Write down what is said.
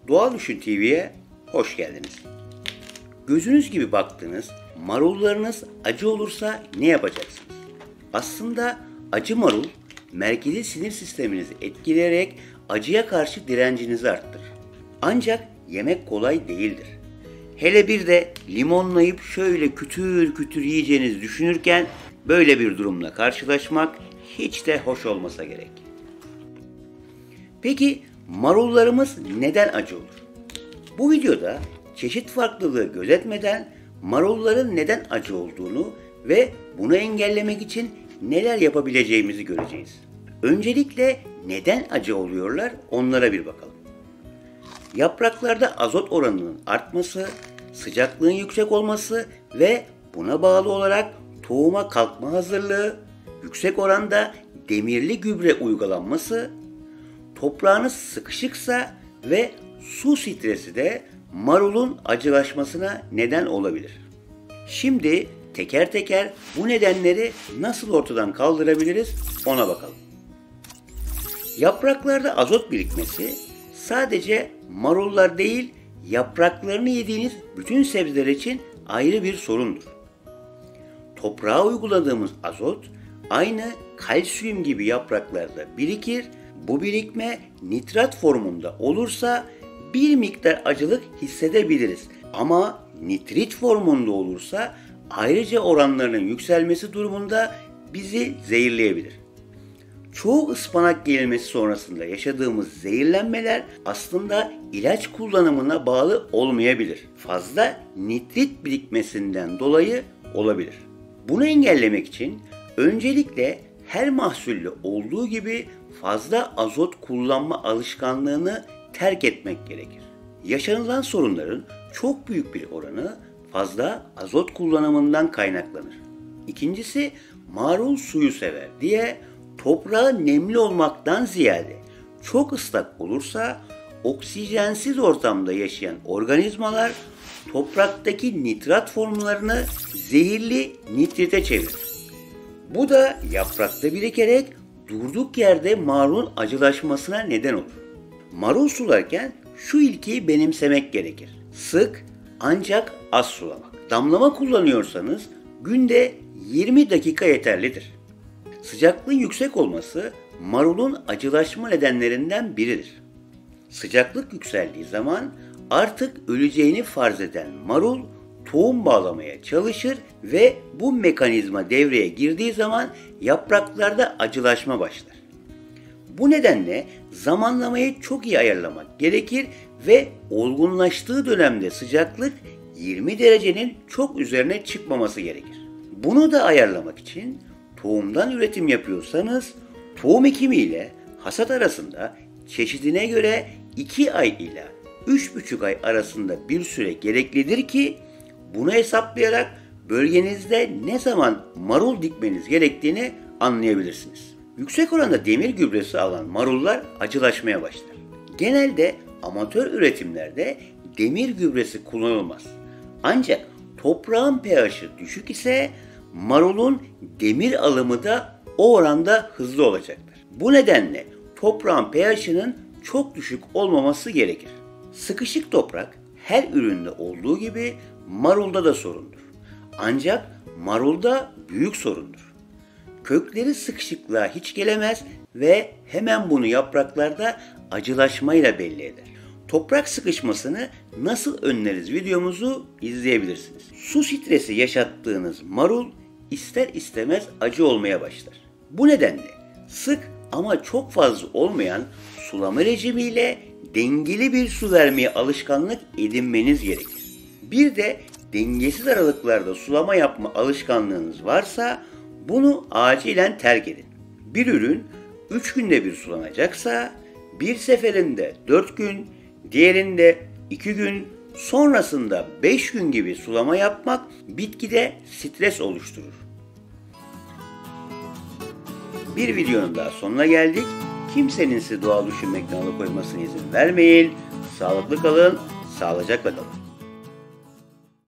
Doğal Düşün TV'ye hoş geldiniz. Gözünüz gibi baktığınız marullarınız acı olursa ne yapacaksınız? Aslında acı marul merkezi sinir sisteminizi etkileyerek acıya karşı direncinizi arttırır. Ancak yemek kolay değildir. Hele bir de limonlayıp şöyle kütür kütür yiyeceğinizi düşünürken böyle bir durumla karşılaşmak hiç de hoş olmasa gerek. Peki marullarımız neden acı olur? Bu videoda çeşit farklılığı gözetmeden marulların neden acı olduğunu ve bunu engellemek için neler yapabileceğimizi göreceğiz. Öncelikle neden acı oluyorlar onlara bir bakalım. Yapraklarda azot oranının artması, sıcaklığın yüksek olması ve buna bağlı olarak tohuma kalkma hazırlığı, yüksek oranda demirli gübre uygulanması, toprağınız sıkışıksa ve su stresi de marulun acılaşmasına neden olabilir. Şimdi teker teker bu nedenleri nasıl ortadan kaldırabiliriz ona bakalım. Yapraklarda azot birikmesi sadece marullar değil, yapraklarını yediğiniz bütün sebzeler için ayrı bir sorundur. Toprağa uyguladığımız azot aynı kalsiyum gibi yapraklarda birikir. Bu birikme nitrat formunda olursa bir miktar acılık hissedebiliriz. Ama nitrit formunda olursa ayrıca oranlarının yükselmesi durumunda bizi zehirleyebilir. Çoğu ıspanak yenilmesi sonrasında yaşadığımız zehirlenmeler aslında ilaç kullanımına bağlı olmayabilir. Fazla nitrit birikmesinden dolayı olabilir. Bunu engellemek için öncelikle her mahsulde olduğu gibi fazla azot kullanma alışkanlığını terk etmek gerekir. Yaşanılan sorunların çok büyük bir oranı fazla azot kullanımından kaynaklanır. İkincisi, marul suyu sever diye toprağı nemli olmaktan ziyade çok ıslak olursa oksijensiz ortamda yaşayan organizmalar topraktaki nitrat formlarını zehirli nitrite çevirir. Bu da yaprakta birikerek durduk yerde marulun acılaşmasına neden olur. Marul sularken şu ilkeyi benimsemek gerekir. Sık ancak az sulamak. Damlama kullanıyorsanız günde 20 dakika yeterlidir. Sıcaklığın yüksek olması marulun acılaşma nedenlerinden biridir. Sıcaklık yükseldiği zaman artık öleceğini farz eden marul tohum bağlamaya çalışır ve bu mekanizma devreye girdiği zaman yapraklarda acılaşma başlar. Bu nedenle zamanlamayı çok iyi ayarlamak gerekir ve olgunlaştığı dönemde sıcaklık 20 derecenin çok üzerine çıkmaması gerekir. Bunu da ayarlamak için tohumdan üretim yapıyorsanız tohum ekimi ile hasat arasında çeşidine göre 2 ay ile 3,5 ay arasında bir süre gereklidir ki bunu hesaplayarak bölgenizde ne zaman marul dikmeniz gerektiğini anlayabilirsiniz. Yüksek oranda demir gübresi alan marullar acılaşmaya başlar. Genelde amatör üretimlerde demir gübresi kullanılmaz. Ancak toprağın pH'i düşük ise marulun demir alımı da o oranda hızlı olacaktır. Bu nedenle toprağın pH'inin çok düşük olmaması gerekir. Sıkışık toprak her üründe olduğu gibi marulda da sorundur. Ancak marulda büyük sorundur. Kökleri sıkışıklığa hiç gelemez ve hemen bunu yapraklarda acılaşmayla belli eder. Toprak sıkışmasını nasıl önleriz videomuzu izleyebilirsiniz. Su stresi yaşattığınız marul ister istemez acı olmaya başlar. Bu nedenle sık ama çok fazla olmayan sulama rejimiyle dengeli bir su vermeye alışkanlık edinmeniz gerekir. Bir de dengesiz aralıklarda sulama yapma alışkanlığınız varsa bunu acilen terk edin. Bir ürün 3 günde bir sulanacaksa bir seferinde 4 gün, diğerinde 2 gün, sonrasında 5 gün gibi sulama yapmak bitkide stres oluşturur. Bir videonun daha sonuna geldik. Kimsenin sizi doğal düşünmekten alıkoymasına izin vermeyin. Sağlıklı kalın, sağlıcakla kalın.